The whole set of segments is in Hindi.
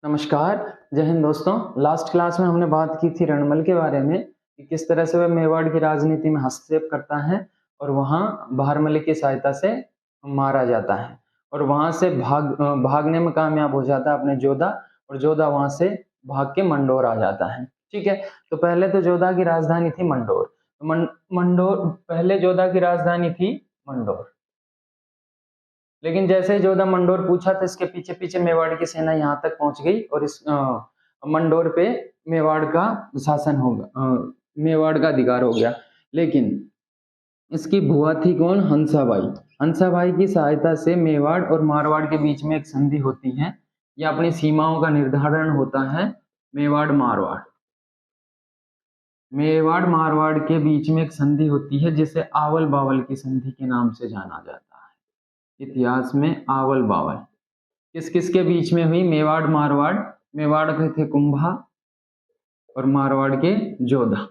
नमस्कार, जय हिंद दोस्तों। लास्ट क्लास में हमने बात की थी रणमल के बारे में कि किस तरह से वह मेवाड़ की राजनीति में हस्तक्षेप करता है और वहाँ बहारमली की सहायता से मारा जाता है और वहाँ से भागने में कामयाब हो जाता है अपने जोधा और जोधा वहाँ से भाग के मंडोर आ जाता है। ठीक है, तो पहले तो जोधा की राजधानी थी मंडोर। मंडोर पहले जोधा की राजधानी थी मंडोर, लेकिन जैसे ही जोधा मंडोर पूछा तो इसके पीछे पीछे मेवाड़ की सेना यहाँ तक पहुंच गई और इस मंडोर पे मेवाड़ का शासन होगा, मेवाड़ का अधिकार हो गया। लेकिन इसकी बुआ थी कौन? हंसाबाई। हंसाबाई की सहायता से मेवाड़ और मारवाड़ के बीच में एक संधि होती है या अपनी सीमाओं का निर्धारण होता है। मेवाड़ मारवाड़ मेवाड़ मारवाड़ के बीच में एक संधि होती है जिसे आवल बावल की संधि के नाम से जाना जाता है। इतिहास में आवल बावल किस किस के बीच में हुई? मेवाड़ मारवाड़। मेवाड़ के थे कुंभा और मारवाड़ के जोधा।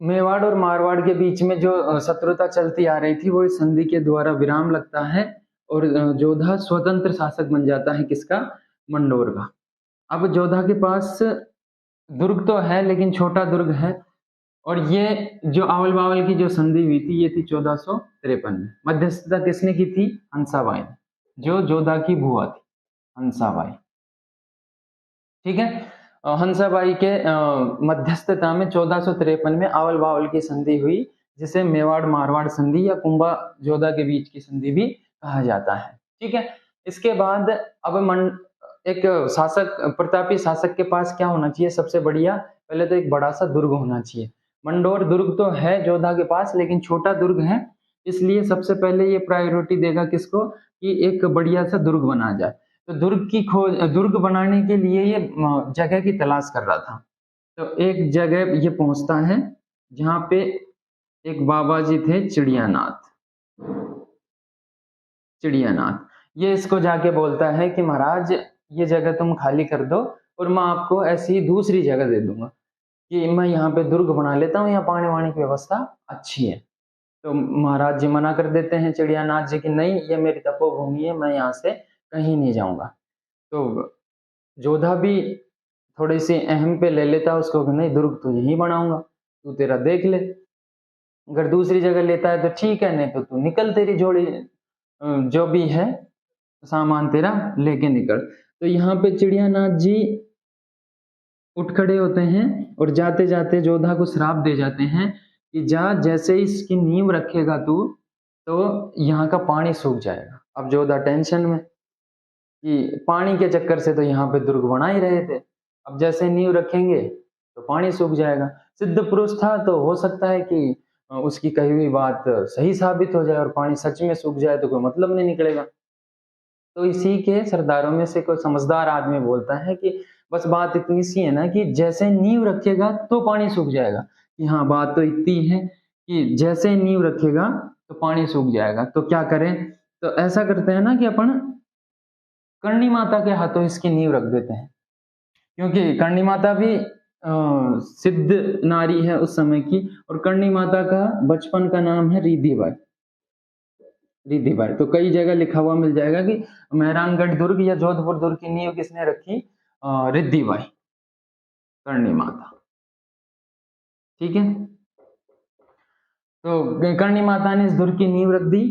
मेवाड़ और मारवाड़ के बीच में जो शत्रुता चलती आ रही थी वो इस संधि के द्वारा विराम लगता है और जोधा स्वतंत्र शासक बन जाता है। किसका? मंडोर का। अब जोधा के पास दुर्ग तो है लेकिन छोटा दुर्ग है और ये जो आवल बावल की जो संधि हुई थी ये थी 1453 में। मध्यस्थता किसने की थी? हंसाबाई ने, जो जोधा की बुआ थी, हंसाबाई। ठीक है, हंसाबाई के मध्यस्थता में 1453 में आवल बावल की संधि हुई जिसे मेवाड़ मारवाड़ संधि या कुंभा जोधा के बीच की संधि भी कहा जाता है। ठीक है, इसके बाद अब एक शासक, प्रतापी शासक के पास क्या होना चाहिए? सबसे बढ़िया पहले तो एक बड़ा सा दुर्ग होना चाहिए। मंडोर दुर्ग तो है जोधा के पास लेकिन छोटा दुर्ग है, इसलिए सबसे पहले ये प्रायोरिटी देगा किसको? कि एक बढ़िया सा दुर्ग बना जाए। तो दुर्ग बनाने के लिए ये जगह की तलाश कर रहा था। तो एक जगह ये पहुंचता है जहां पे एक बाबा जी थे, चिड़ियानाथ। ये इसको जाके बोलता है कि महाराज ये जगह तुम खाली कर दो और मैं आपको ऐसी दूसरी जगह दे दूंगा कि मैं यहाँ पे दुर्ग बना लेता हूँ, यहाँ पानी वानी की व्यवस्था अच्छी है। तो महाराज जी मना कर देते हैं चिड़ियानाथ जी की नहीं, ये मेरी तपोभूमि है, मैं यहाँ से कहीं नहीं जाऊंगा। तो जोधा भी थोड़ी सी अहम पे ले लेता उसको कि नहीं, दुर्ग तो यहीं बनाऊंगा, तू तेरा देख ले, अगर दूसरी जगह लेता है तो ठीक है, नहीं तो तू निकल, तेरी जोड़ी जो भी है सामान तेरा लेके निकल। तो यहाँ पे चिड़ियानाथ जी उठ खड़े होते हैं और जाते जाते जोधा को श्राप दे जाते हैं कि जा, जैसे ही इसकी नींव रखेगा तू तो यहाँ का पानी सूख जाएगा। अब जोधा टेंशन में कि पानी के चक्कर से तो यहाँ पे दुर्ग बना ही रहे थे, अब जैसे नींव रखेंगे तो पानी सूख जाएगा। सिद्ध पुरुष था तो हो सकता है कि उसकी कही हुई बात सही साबित हो जाए और पानी सच में सूख जाए तो कोई मतलब नहीं निकलेगा। तो इसी के सरदारों में से कोई समझदार आदमी बोलता है कि बस बात इतनी सी है ना कि जैसे नींव रखेगा तो पानी सूख जाएगा। कि हाँ, बात तो इतनी है कि जैसे नींव रखेगा तो पानी सूख जाएगा, तो क्या करें? तो ऐसा करते हैं ना कि अपन करणी माता के हाथों इसकी नींव रख देते हैं, क्योंकि करणी माता भी सिद्ध नारी है उस समय की और करणी माता का बचपन का नाम है रिद्धिबाई। रिद्धिबाई तो कई जगह लिखा हुआ मिल जाएगा कि मेहरानगढ़ दुर्ग या जोधपुर दुर्ग की नींव किसने रखी? रिद्धिबाई, करणी माता। ठीक है, तो करणी माता ने इस दुर्ग की नींव रख दी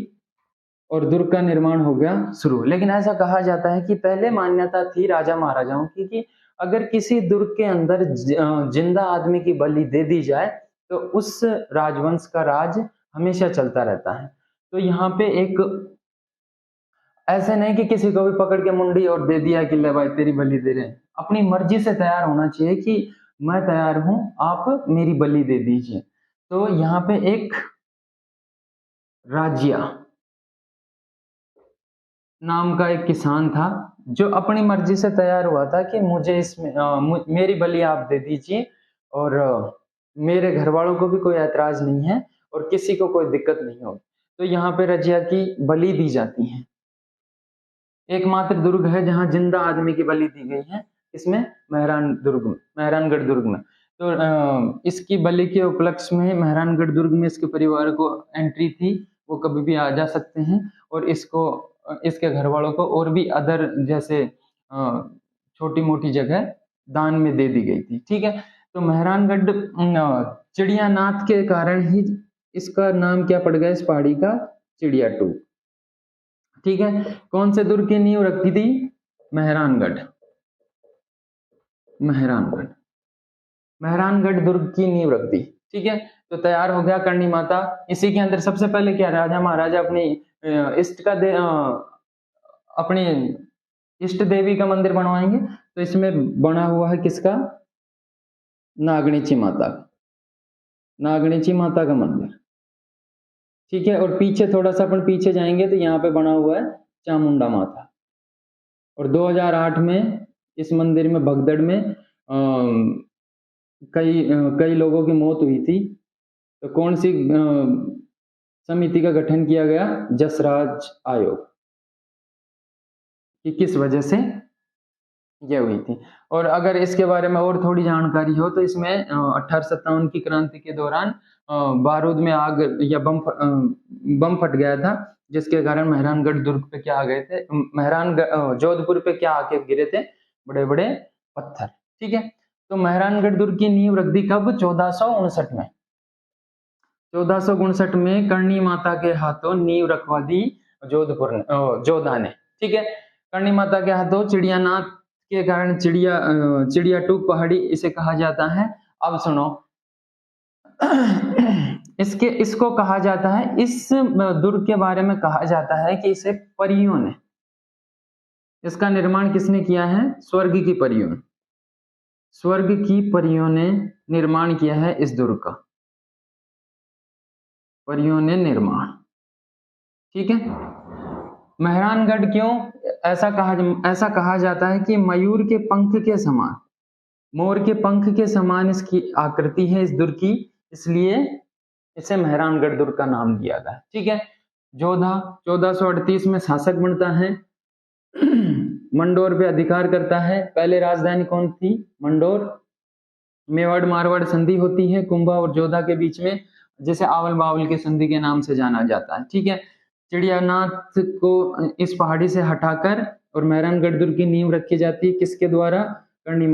और दुर्ग का निर्माण हो गया शुरू। लेकिन ऐसा कहा जाता है कि पहले मान्यता थी राजा महाराजाओं की कि अगर किसी दुर्ग के अंदर जिंदा आदमी की बलि दे दी जाए तो उस राजवंश का राज हमेशा चलता रहता है। तो यहाँ पे एक ऐसे नहीं कि किसी को भी पकड़ के मुंडी और दे दिया कि ले भाई तेरी बलि दे रहे हैं। अपनी मर्जी से तैयार होना चाहिए कि मैं तैयार हूं, आप मेरी बलि दे दीजिए। तो यहाँ पे एक राज्य नाम का एक किसान था जो अपनी मर्जी से तैयार हुआ था कि मुझे इसमें मेरी बलि आप दे दीजिए और मेरे घर वालों को भी कोई ऐतराज नहीं है और किसी को कोई दिक्कत नहीं होगी। तो यहाँ पे रजिया की बलि दी जाती है। एकमात्र दुर्ग है जहां जिंदा आदमी की बलि दी गई है, इसमें मेहरानगढ़ दुर्ग में। तो इसकी बलि के उपलक्ष्य में मेहरानगढ़ दुर्ग में इसके परिवार को एंट्री थी, वो कभी भी आ जा सकते हैं और इसको इसके घर वालों को और भी अदर जैसे छोटी मोटी जगह दान में दे दी गई थी। ठीक है, तो मेहरानगढ़ चिड़ियानाथ के कारण ही इसका नाम क्या पड़ गया इस पहाड़ी का, चिड़िया टूप। ठीक है, कौन से दुर्ग की नींव रखी थी, मेहरानगढ़, मेहरानगढ़, मेहरानगढ़ दुर्ग की नींव रख दी। ठीक है, तो तैयार हो गया करणी माता। इसी के अंदर सबसे पहले क्या राजा महाराजा अपनी इष्ट का अपनी इष्ट देवी का मंदिर बनवाएंगे, तो इसमें बना हुआ है किसका, नागणीची माता, नागणीची माता का मंदिर। ठीक है, और पीछे थोड़ा सा अपन पीछे जाएंगे तो यहाँ पे बना हुआ है चामुंडा माता। और 2008 में इस मंदिर में भगदड़ में कई लोगों की मौत हुई थी। तो कौन सी समिति का गठन किया गया, जसराज आयोग, कि किस वजह से ये हुई थी। और अगर इसके बारे में और थोड़ी जानकारी हो तो इसमें 1857 की क्रांति के दौरान बारूद में आग या बम फट गया था, जिसके कारण मेहरानगढ़ दुर्ग पे क्या आ गए थे, जोधपुर पे क्या आके गिरे थे, बड़े बड़े पत्थर। ठीक है, तो मेहरानगढ़ दुर्ग की नींव रख दी कब, 1459 में। 1459 में करणी माता के हाथों नींव रखवा दी जोधा ने। ठीक है, करणी माता के हाथों चिड़ियानाथ के कारण चिड़िया टूप पहाड़ी इसे कहा जाता है। अब सुनो, इसको कहा जाता है, इस दुर्ग के बारे में कहा जाता है कि इसे परियों ने, इसका निर्माण किसने किया है, स्वर्ग की परियों, स्वर्ग की परियों ने निर्माण किया है इस दुर्ग का, परियों ने निर्माण। ठीक है, मेहरानगढ़ क्यों ऐसा कहा जाता है कि मयूर के पंख के समान, मोर के पंख के समान इसकी आकृति है इस दुर्ग की, इसलिए इसे मेहरानगढ़ दुर्ग का नाम दिया गया। ठीक है, जोधा 1438 में शासक बनता है, मंडोर पे अधिकार करता है। पहले राजधानी कौन थी, मंडोर। मेवाड़ मारवाड़ संधि होती है कुंभा और जोधा के बीच में, जिसे आवल बावल की संधि के नाम से जाना जाता है। ठीक है, चिड़ियानाथ को इस पहाड़ी से हटाकर और मेहरानगढ़ दुर्ग की नींव रखी जाती है, किसके द्वारा, करणी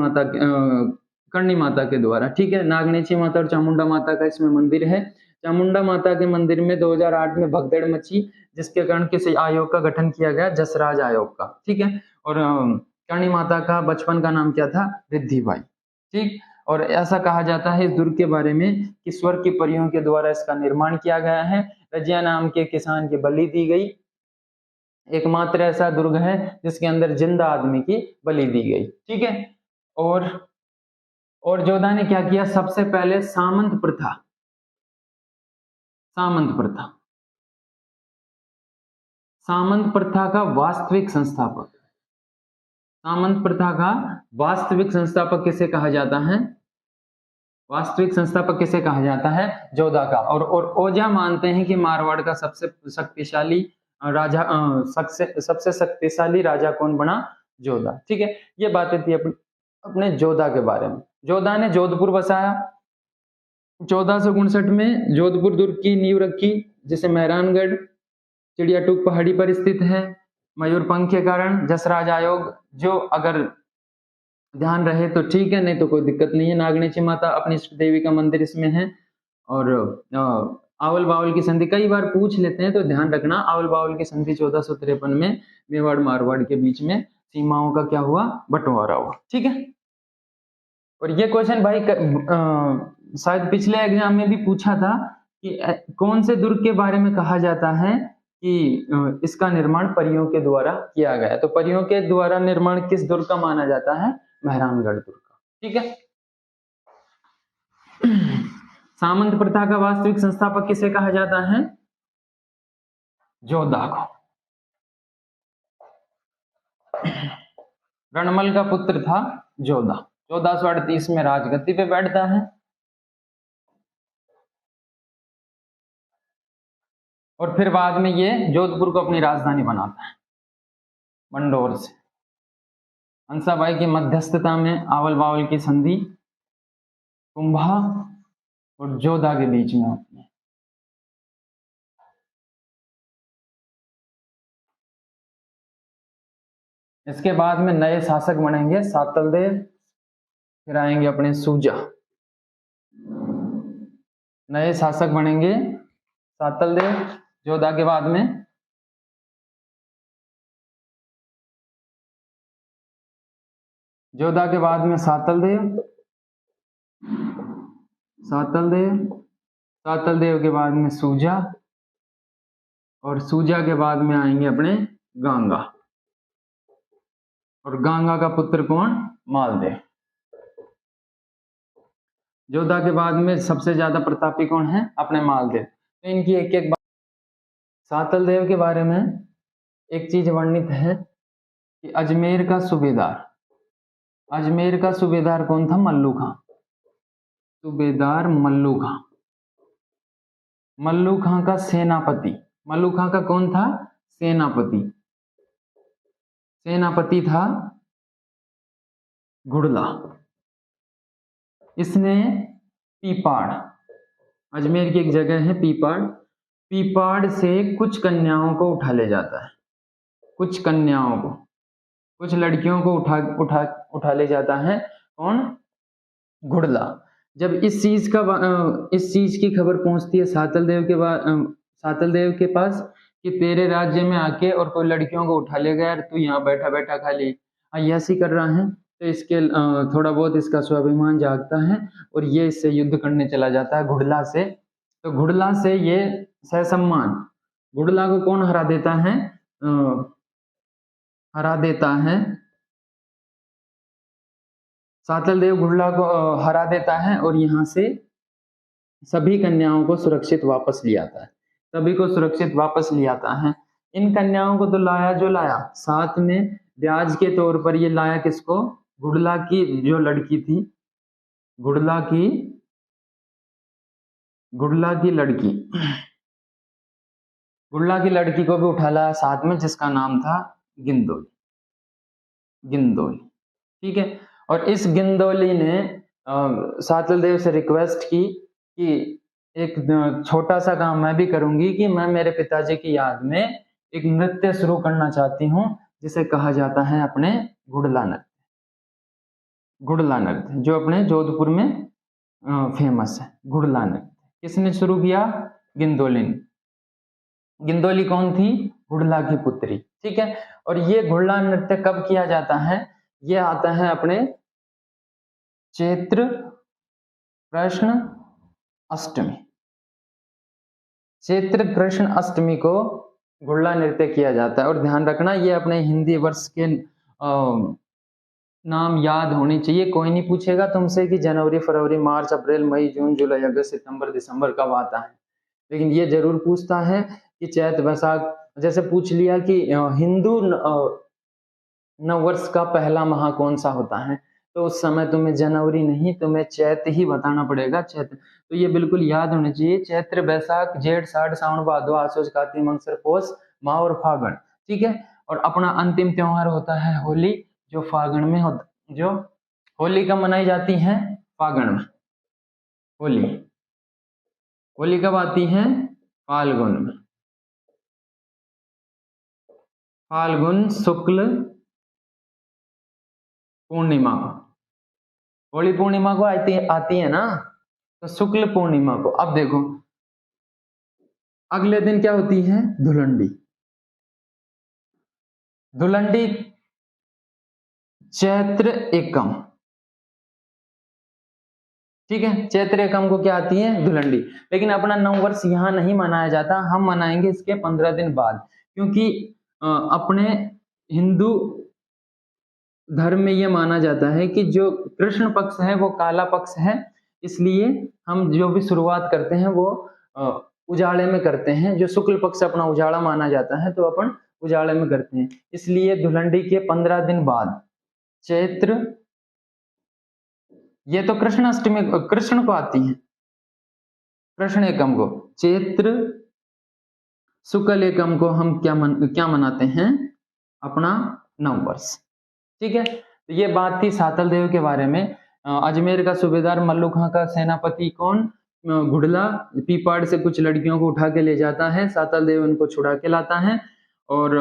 माता के द्वारा। ठीक है, नागणेची माता और चामुंडा माता का इसमें मंदिर है। चामुंडा माता के मंदिर में 2008 में भगदड़ मची, जिसके कारण किसी आयोग का गठन किया गया, जसराज आयोग का। ठीक है, और करणी माता का बचपन का नाम क्या था, रिद्धि बाई। ठीक, और ऐसा कहा जाता है इस दुर्ग के बारे में कि स्वर्ग की परियों के द्वारा इसका निर्माण किया गया है। रजिया नाम के किसान की बलि दी गई, एकमात्र ऐसा दुर्ग है जिसके अंदर जिंदा आदमी की बलि दी गई। ठीक है, और जोधा ने क्या किया, सबसे पहले सामंत प्रथा, सामंत प्रथा, सामंत प्रथा का वास्तविक संस्थापक, सामंत प्रथा का वास्तविक संस्थापक किसे कहा जाता है, वास्तविक संस्थापक किसे कहा जाता है, जोधा का। और ओझा मानते हैं कि मारवाड़ का सबसे शक्तिशाली राजा, सबसे शक्तिशाली राजा कौन बना, जोधा। ठीक है, ये बातें थी अपने जोधा के बारे में। जोधा ने जोधपुर बसाया, 1459 में जोधपुर दुर्ग की नींव रखी, जिसे मेहरानगढ़ चिड़िया टूप पहाड़ी पर स्थित है। मयूर पंख के कारण जसराज आयोग, जो अगर ध्यान रहे तो ठीक है, नहीं तो कोई दिक्कत नहीं है। नागणेची माता अपनी इष्ट देवी का मंदिर इसमें है। और आवल बावल की संधि कई बार पूछ लेते हैं, तो ध्यान रखना, आवल बावल की संधि 1453 में मेवाड़ मारवाड़ के बीच में सीमाओं का क्या हुआ, बंटवारा हुआ। ठीक है, और ये क्वेश्चन भाई शायद पिछले एग्जाम में भी पूछा था कि कौन से दुर्ग के बारे में कहा जाता है कि इसका निर्माण परियों के द्वारा किया गया। तो परियों के द्वारा निर्माण किस दुर्ग का माना जाता है, मेहरानगढ़ दुर्ग का। ठीक है, सामंत प्रथा का वास्तविक संस्थापक किसे कहा जाता है, जोधा को। रणमल का पुत्र था जोधा, 1438 में राजगद्दी पे बैठता है, और फिर बाद में ये जोधपुर को अपनी राजधानी बनाता है, मंडोर से। हंसाबाई की मध्यस्थता में आवल बावल की संधि कुंभा और जोधा के बीच में होती है। इसके बाद में नए शासक बनेंगे सातल देव, फिर आएंगे अपने सूजा। नए शासक बनेंगे सातल देव, जोधा के बाद में जोधा के बाद में सातल देव, सातल देव, सातल देव के बाद में सूजा, और सूजा के बाद में आएंगे अपने गांगा, और गांगा का पुत्र कौन? मालदेव। जोधा के बाद में सबसे ज्यादा प्रतापी कौन है? अपने मालदेव। तो इनकी एक एक बात। सातल देव के बारे में एक चीज वर्णित है कि अजमेर का सूबेदार, अजमेर का सूबेदार कौन था? मल्लू खां। सूबेदार मल्लू खां, मल्लू खां का सेनापति, मल्लू खां का कौन था? सेनापति, सेनापति था घुड़ला। इसने पीपाड़, अजमेर की एक जगह है पीपाड़, पीपाड़ से कुछ कन्याओं को उठा ले जाता है, कुछ कन्याओं को, कुछ लड़कियों को उठा ले जाता है। कौन? घुड़ला। जब इस चीज की खबर पहुंचती है सातल देव के पास कि तेरे राज्य में आके और कोई लड़कियों को उठा ले गया, तू यहाँ बैठा बैठा खाली अय्यासी कर रहा है, तो इसके थोड़ा बहुत इसका स्वाभिमान जागता है और ये इससे युद्ध करने चला जाता है घुड़ला से। तो घुड़ला से ये ससम्मान, घुड़ला को कौन हरा देता है? हरा देता है सातल देव, घुड़ला को हरा देता है और यहाँ से सभी कन्याओं को सुरक्षित वापस ले आता है, सभी को सुरक्षित वापस ले आता है। इन कन्याओं को तो लाया जो लाया, साथ में ब्याज के तौर पर ये लाया किसको? घुड़ला की जो लड़की थी, घुड़ला की लड़की, घुड़ला की लड़की को भी उठा लाया साथ में, जिसका नाम था गिंदोली, गिंदोली। ठीक है। और इस गिंदोली ने सातल देव से रिक्वेस्ट की कि एक छोटा सा काम मैं भी करूंगी कि मैं मेरे पिताजी की याद में एक नृत्य शुरू करना चाहती हूँ, जिसे कहा जाता है अपने घुड़ला नृत्य, घुड़ला नृत्य, जो अपने जोधपुर में फेमस है। घुड़ला नृत्य किसने शुरू किया? गिंदोली ने। गिंदोली कौन थी? घुड़ला की पुत्री। ठीक है। और ये घुड़ला नृत्य कब किया जाता है? ये आता है अपने चैत्र कृष्ण अष्टमी, चैत्र कृष्ण अष्टमी को घुड़ला नृत्य किया जाता है। और ध्यान रखना, ये अपने हिंदी वर्ष के नाम याद होने चाहिए। कोई नहीं पूछेगा तुमसे कि जनवरी, फरवरी, मार्च, अप्रैल, मई, जून, जुलाई, अगस्त, सितंबर, दिसंबर कब आता है, लेकिन ये जरूर पूछता है कि चैत वैशाख। जैसे पूछ लिया कि हिंदू नववर्ष का पहला माह कौन सा होता है, तो उस समय तुम्हें जनवरी नहीं, तुम्हें चैत ही बताना पड़ेगा, चैत। तो ये बिल्कुल याद होना चाहिए, चैत्र, बैसाख, जेठ, साठ, सावन, भादो, आश्विन, कार्तिक, मंगसर, पौष, माह और फागुन। ठीक है। और अपना अंतिम त्योहार होता है होली, जो फागुन में होता, जो होली कब मनाई जाती है? फागुन में। होली, होली कब आती है? फाल्गुन में, फाल्गुन शुक्ल पूर्णिमा को, होली पूर्णिमा को आती है ना, तो शुक्ल पूर्णिमा को। अब देखो अगले दिन क्या होती है? धुलंडी। धुलंडी चैत्र एकम। ठीक है। चैत्र एकम को क्या आती है? धुलंडी। लेकिन अपना नववर्ष यहाँ नहीं मनाया जाता, हम मनाएंगे इसके 15 दिन बाद, क्योंकि अपने हिंदू धर्म में यह माना जाता है कि जो कृष्ण पक्ष है वो काला पक्ष है, इसलिए हम जो भी शुरुआत करते हैं वो उजाड़े में करते हैं। जो शुक्ल पक्ष अपना उजाड़ा माना जाता है तो अपन उजाड़े में करते हैं, इसलिए धुलंडी के 15 दिन बाद चैत्र, ये तो कृष्ण अष्टमी कृष्ण को आती है, कृष्ण एकम को, चैत्र शुक्ल एकम को हम क्या मनाते हैं? अपना नववर्ष। ठीक है। तो ये बात थी सातल देव के बारे में। अजमेर का सूबेदार मल्लू खां का सेनापति कौन? घुड़ला। पीपाड़ से कुछ लड़कियों को उठा के ले जाता है, सातल देव उनको छुड़ा के लाता है और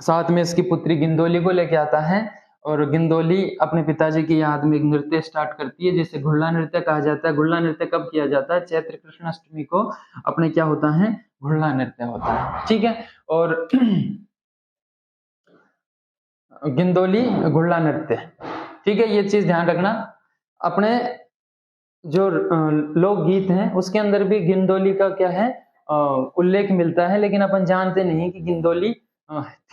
साथ में इसकी पुत्री गिंदोली को लेके आता है और गिंदोली अपने पिताजी की याद में एक नृत्य स्टार्ट करती है जिसे घुड़ला नृत्य कहा जाता है। घुड़ला नृत्य कब किया जाता है? चैत्र कृष्ण अष्टमी को अपने क्या होता है? घुड़ला नृत्य होता है, ठीक है। और गिंदोली घुड़ला नृत्य, ठीक है, ये चीज ध्यान रखना। अपने जो लोकगीत हैं उसके अंदर भी गिंदोली का क्या है? उल्लेख मिलता है, लेकिन अपन जानते नहीं कि गिंदोली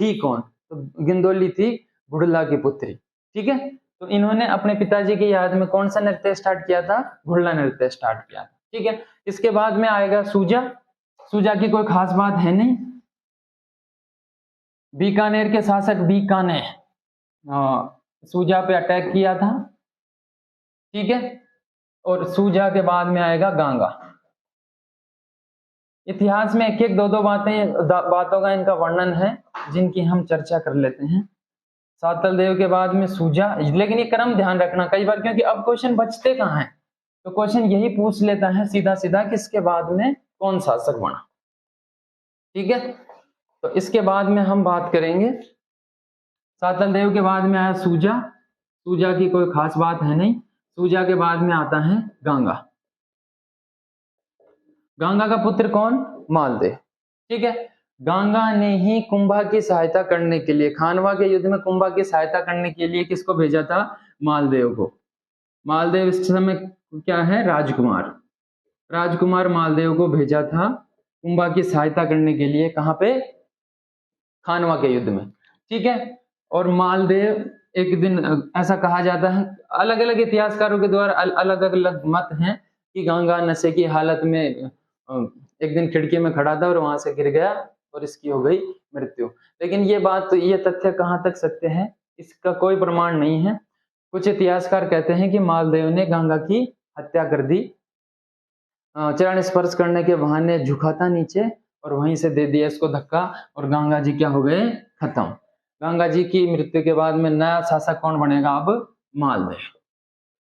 थी कौन। तो गिंदोली थी घुड़ला की पुत्री, ठीक है। तो इन्होंने अपने पिताजी की याद में कौन सा नृत्य स्टार्ट किया था? घुड़ला नृत्य स्टार्ट किया था, ठीक है। इसके बाद में आएगा सूजा। सूजा की कोई खास बात है नहीं। बीकानेर के शासक बीका ने सूजा पे अटैक किया था, ठीक है। और सूजा के बाद में आएगा गांगा। इतिहास में एक एक दो दो बातों का इनका वर्णन है जिनकी हम चर्चा कर लेते हैं। सातल देव के बाद में सूजा, लेकिन ये क्रम ध्यान रखना कई बार, क्योंकि अब क्वेश्चन बचते कहाँ हैं, तो क्वेश्चन यही पूछ लेता है सीधा सीधा कि इसके बाद में कौन शासक बना, ठीक है। तो इसके बाद में हम बात करेंगे, सातल देव के बाद में आया सूजा। सूजा की कोई खास बात है नहीं। सूजा के बाद में आता है गांगा। गांगा का पुत्र कौन? मालदेव, ठीक है। गांगा ने ही कुंभा की सहायता करने के लिए, खानवा के युद्ध में कुंभा की सहायता करने के लिए किसको भेजा था? मालदेव को। मालदेव इस समय क्या है? राजकुमार। राजकुमार मालदेव को भेजा था कुंभा की सहायता करने के लिए, कहां पे? खानवा के युद्ध में, ठीक है। और मालदेव एक दिन, ऐसा कहा जाता है, अलग अलग इतिहासकारों के द्वारा अलग अलग मत हैं कि गांगा नशे की हालत में एक दिन खिड़की में खड़ा था और वहां से गिर गया और इसकी हो गई मृत्यु। लेकिन ये बात, ये तथ्य कहाँ तक सत्य है, इसका कोई प्रमाण नहीं है। कुछ इतिहासकार कहते हैं कि मालदेव ने गंगा की हत्या कर दी, चरण स्पर्श करने के बहाने झुका था नीचे और वहीं से दे दिया इसको धक्का, और गंगा जी क्या हो गए? खत्म। गंगा जी की मृत्यु के बाद में नया शासक कौन बनेगा? अब मालदेव।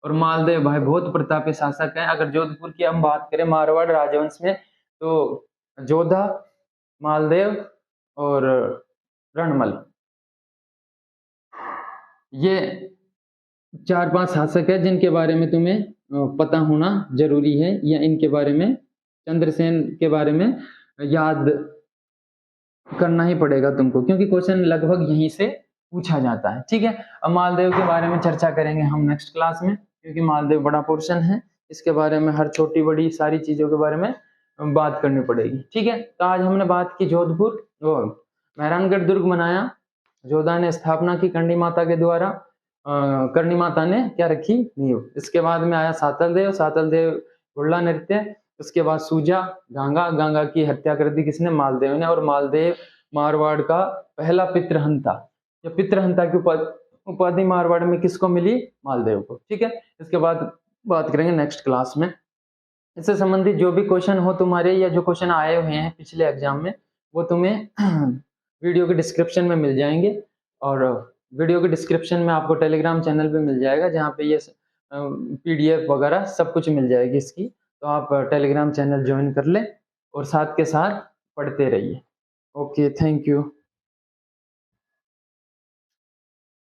और मालदेव भाई बहुत प्रतापी शासक है। अगर जोधपुर की हम बात करें मारवाड़ राजवंश में, तो जोधा, मालदेव और रणमल, ये 4-5 शासक है जिनके बारे में तुम्हें पता होना जरूरी है, या इनके बारे में, चंद्रसेन के बारे में याद करना ही पड़ेगा तुमको, क्योंकि क्वेश्चन लगभग यहीं से पूछा जाता है, ठीक है। अब मालदेव के बारे में चर्चा करेंगे हम नेक्स्ट क्लास में, क्योंकि मालदेव बड़ा पोर्शन है, इसके बारे में हर छोटी बड़ी सारी चीजों के बारे में बात करनी पड़ेगी, ठीक है। तो आज हमने बात की जोधपुर, मेहरानगढ़ दुर्ग बनाया, जोधा ने स्थापना की करणी माता के द्वारा, करणी माता ने क्या रखी? नींव। इसके बाद में आया सातल देव। सातल देव घुड़ला नृत्य। उसके बाद सूजा, गंगा। गंगा की हत्या कर दी किसने? मालदेव ने। और मालदेव मारवाड़ का पहला पितृहंता, या पितृहंता की उपाधि मारवाड़ में किसको मिली? मालदेव को, ठीक है। इसके बाद बात करेंगे नेक्स्ट क्लास में। इससे संबंधित जो भी क्वेश्चन हो तुम्हारे, या जो क्वेश्चन आए हुए हैं पिछले एग्जाम में, वो तुम्हें वीडियो के डिस्क्रिप्शन में मिल जाएंगे, और वीडियो के डिस्क्रिप्शन में आपको टेलीग्राम चैनल पे मिल जाएगा, जहाँ पे ये PDF वगैरह सब कुछ मिल जाएगी इसकी। तो आप टेलीग्राम चैनल ज्वाइन कर लें और साथ के साथ पढ़ते रहिए। Okay, thank you.